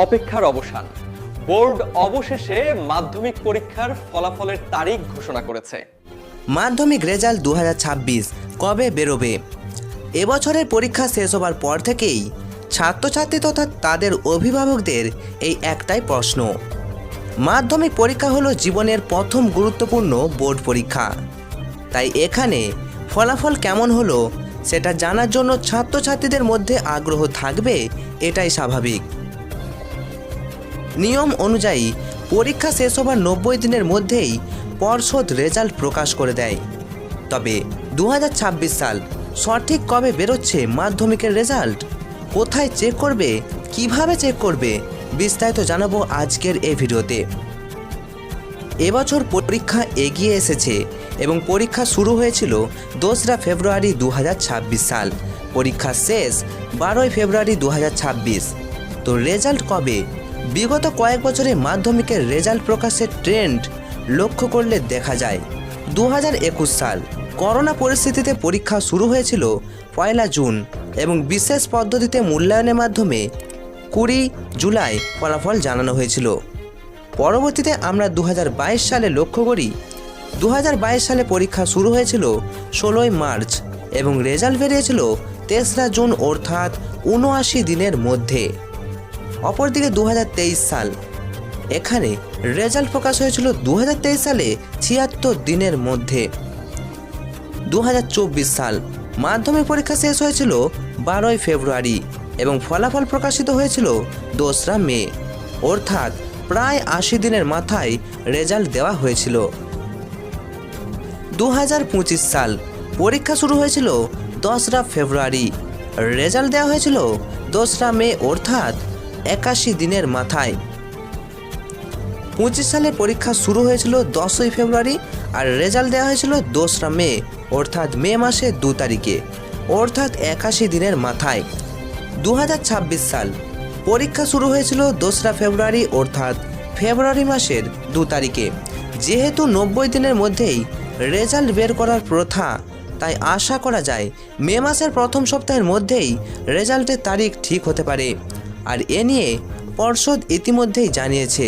অপেক্ষার অবসান। বোর্ড অবশেষে মাধ্যমিক পরীক্ষার ফলাফলের তারিখ ঘোষণা করেছে। মাধ্যমিক রেজাল্ট 2026 কবে বেরোবে? এবছরের পরীক্ষা শেষ হবার পর থেকেই ছাত্রছাত্রী তথা তাদের অভিভাবকদের এই একটাই প্রশ্ন। মাধ্যমিক পরীক্ষা হলো জীবনের প্রথম গুরুত্বপূর্ণ বোর্ড পরীক্ষা। তাই এখানে ফলাফল কেমন হলো সেটা জানার জন্য ছাত্রছাত্রীদের মধ্যে আগ্রহ থাকবে, এটাই স্বাভাবিক। নিয়ম অনুযায়ী পরীক্ষা শেষ হবার 90 দিনের মধ্যেই পর্ষদ রেজাল্ট প্রকাশ করে দেয়। তবে 2026 সাল সঠিক কবে বেরোচ্ছে মাধ্যমিকের রেজাল্ট, কোথায় চেক করবে, কিভাবে চেক করবে, বিস্তারিত জানাবো আজকের এই ভিডিওতে। এবছর পরীক্ষা এগিয়ে এসেছে এবং পরীক্ষা শুরু হয়েছিল 2রা ফেব্রুয়ারি 2026 সাল। পরীক্ষা শেষ 12ই ফেব্রুয়ারি 2026। তো রেজাল্ট কবে? বিগত কয়েক বছরে মাধ্যমিকের রেজাল্ট প্রকাশের ট্রেন্ড লক্ষ্য করলে দেখা যায় 2021 সাল করোনা পরিস্থিতিতে পরীক্ষা শুরু হয়েছিল 1 জুন এবং বিশেষ পদ্ধতিতে মূল্যায়নের মাধ্যমে 20 জুলাই ফলাফল জানানো হয়েছিল। পরবর্তীতে আমরা 2022 সালে লক্ষ্য করি। 2022 সালে পরীক্ষা শুরু হয়েছিল 16ই মার্চ এবং রেজাল্ট বেরিয়েছিল 3রা জুন, অর্থাৎ 79 দিনের মধ্যে। অপরদিকে 2023 সাল, এখানে রেজাল্ট প্রকাশ হয়েছিল 2023 সালে 76 দিনের মধ্যে। 2024 সাল মাধ্যমিক পরীক্ষা শেষ হয়েছিল 12ই ফেব্রুয়ারি এবং ফলাফল প্রকাশিত হয়েছিল 2রা মে, অর্থাৎ প্রায় 80 দিনের মাথায় রেজাল্ট দেওয়া হয়েছিল। 2025 সাল পরীক্ষা শুরু হয়েছিল 10রা ফেব্রুয়ারি, রেজাল্ট দেওয়া হয়েছিল 2রা মে, অর্থাৎ 81 দিনের মাথায়। 25 সালে পরীক্ষা শুরু হয়েছিল 10ই ফেব্রুয়ারি আর রেজাল্ট দেওয়া হয়েছিল 2রা মে, অর্থাৎ মে মাসে 2 তারিখে, অর্থাৎ 81 দিনের মাথায়। 2026 সাল পরীক্ষা শুরু হয়েছিল 2রা ফেব্রুয়ারি, অর্থাৎ ফেব্রুয়ারি মাসের 2 তারিখে। যেহেতু 90 দিনের মধ্যেই রেজাল্ট বের করার প্রথা, তাই আশা করা যায় মে মাসের প্রথম সপ্তাহের মধ্যেই রেজাল্টের তারিখ ঠিক হতে পারে। আর এ নিয়ে পর্ষদ ইতিমধ্যেই জানিয়েছে।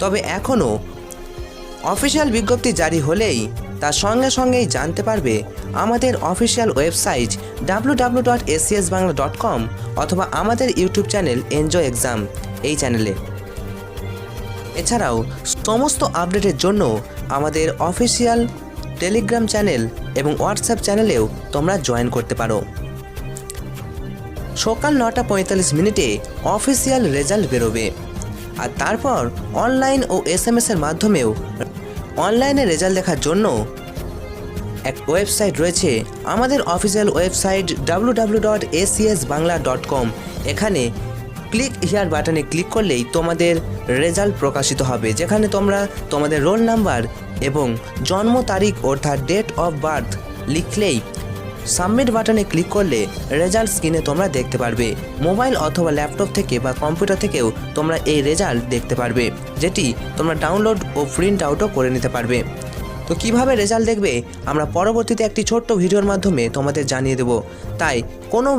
তবে এখনও অফিসিয়াল বিজ্ঞপ্তি জারি হলেই তার সঙ্গে সঙ্গেই জানতে পারবে আমাদের অফিসিয়াল ওয়েবসাইট www.acsbangla.com অথবা আমাদের ইউটিউব চ্যানেল এনজয় এক্সাম এই চ্যানেলে। এছাড়াও সমস্ত আপডেটের জন্য আমাদের অফিসিয়াল টেলিগ্রাম চ্যানেল এবং হোয়াটসঅ্যাপ চ্যানেলেও তোমরা জয়েন করতে পারো। সকাল 9টা 45 অফিসিয়াল রেজাল্ট বেরোবে আর তারপর অনলাইন ও SMS এর মাধ্যমেও অনলাইনে রেজাল্ট দেখার জন্য এক ওয়েবসাইট রয়েছে, আমাদের অফিসিয়াল ওয়েবসাইট www.acsbangla.com। এখানে ক্লিক হিয়ার বাটনে ক্লিক করলেই তোমাদের রেজাল্ট প্রকাশিত হবে, যেখানে তোমরা তোমাদের রোল নাম্বার এবং জন্ম তারিখ অর্থাৎ ডেট অফ বার্থ লিখলেই সাবমিট বাটনে ক্লিক করলে রেজাল্ট স্ক্রিনে তোমরা দেখতে পারবে। মোবাইল অথবা ল্যাপটপ থেকে বা কম্পিউটার থেকেও তোমরা এই রেজাল্ট দেখতে পারবে, যেটি তোমরা ডাউনলোড ও প্রিন্ট আউটও করে নিতে পারবে। তো কিভাবে রেজাল্ট দেখবে আমরা পরবর্তীতে একটি ছোট্ট ভিডিওর মাধ্যমে তোমাদের জানিয়ে দেব। তাই কোনো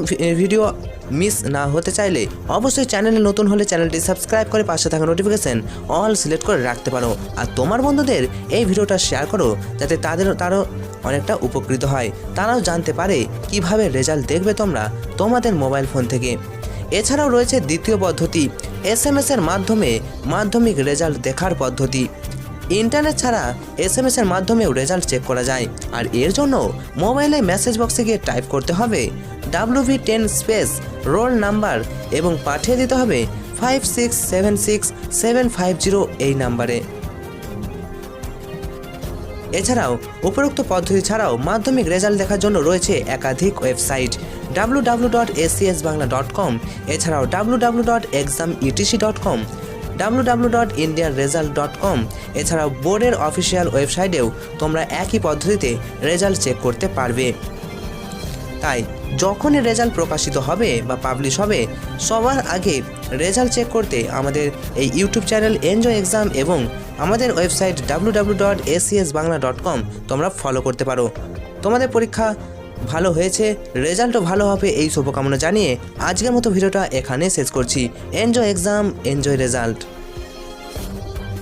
ভিডিও মিস না হতে চাইলে অবশ্যই চ্যানেলে নতুন হলে চ্যানেলটি সাবস্ক্রাইব করে পাশে থাকা নোটিফিকেশন অল সিলেক্ট করে রাখতে পারো। আর তোমার বন্ধুদের এই ভিডিওটা শেয়ার করো, যাতে তারও অনেকটা উপকৃত হয়, তারাও জানতে পারে কিভাবে রেজাল্ট দেখবে তোমরা তোমাদের মোবাইল ফোন থেকে। এছাড়াও রয়েছে দ্বিতীয় পদ্ধতি, SMS এর মাধ্যমে মাধ্যমিক রেজাল্ট দেখার পদ্ধতি। ইন্টারনেট ছাড়া SMS এর মাধ্যমেও রেজাল্ট চেক করা যায়। আর এর জন্য মোবাইলে মেসেজ বক্সে গিয়ে টাইপ করতে হবে WV10 স্পেস রোল নাম্বার এবং পাঠিয়ে দিতে হবে 56767750 এই নাম্বারে। এছাড়াও উপরোক্ত পদ্ধতি ছাড়াও মাধ্যমিক রেজাল্ট দেখার জন্য রয়েছে একাধিক ওয়েবসাইট www.acsbangla.com, এছাড়াও www.exametc.com, www.indianresult.com। এছাড়াও বোর্ডের অফিসিয়াল ওয়েবসাইটেও তোমরা একই পদ্ধতিতে রেজাল্ট চেক করতে পারবে। তাই যখনই রেজাল্ট প্রকাশিত হবে বা পাবলিশ হবে, সবার আগে রেজাল্ট চেক করতে আমাদের এই ইউটিউব চ্যানেল এনজয় এক্সাম এবং আমাদের ওয়েবসাইট www.acsbangla.com তোমরা ফলো করতে পারো। তোমাদের পরীক্ষা ভালো হয়েছে, রেজাল্টও ভালো হবে এই শুভকামনা জানিয়ে আজকের মতো ভিডিওটা এখানে শেষ করছি। Enjoy exam, enjoy result.